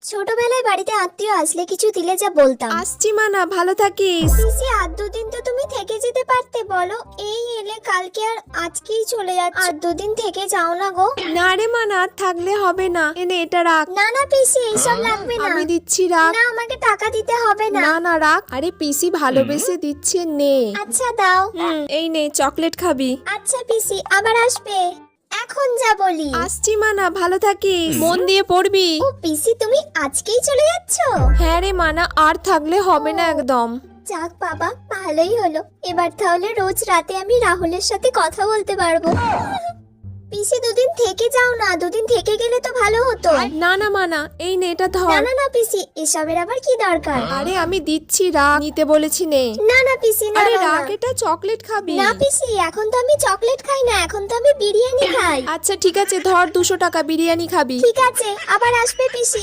ছোটবেলায় বাড়িতে আত্মীয় আসলে কিছু দিলে যা বলতাম। আসছি মানা, ভালো থাকিস। পিসি আর দুদিন তো তুমি থেকে যেতে পারতে বলো, এই এলে কালকে আর আজকেই চলে যাচ্ছে, আর দুদিন থেকে যাও না গো। না রে মানা, আর থাকলে হবে না, এনে এটা রাখ। না না পিসি এইসব লাগবে না। আমি দিচ্ছি, রাখ। না আমাকে টাকা দিতে হবে না। না না রাখ। আরে পিসি ভালোবেসে দিচ্ছে, নে। আচ্ছা দাও। এই নে, চকলেট খাবি? আচ্ছা পিসি আবার আসবে, এখন যা বলি। আসছি মানা, ভালো থাকিস, মন দিয়ে পড়বি। ও পিসি তুমি আজকেই চলে যাচ্ছ? হ্যাঁ রে মানা, আর থাকলে হবে না একদম। যাক বাবা ভালোই হলো, এবার তাহলে রোজ রাতে আমি রাহুলের সাথে কথা বলতে পারবো। পিসি দুদিন থেকে যাও না, দুদিন থেকে গেলে তো ভালো হতো। না না মানা, এই নে এটা না ধর। না না পিসি এসবের আবার কি দরকার। আরে আমি দিচ্ছি, রাখ, নিতে বলেছি, নে। না না পিসি না আরে না, রাখ, না। এটা চকলেট খাবি। না পিসি এখন তো আমি চকলেট খাই না, এখন তো আমি বিরিয়ানি খাই। আচ্ছা ঠিক আছে, ধর 200 টাকা, বিরিয়ানি খাবি। ঠিক আছে আবার আসবে পিসি।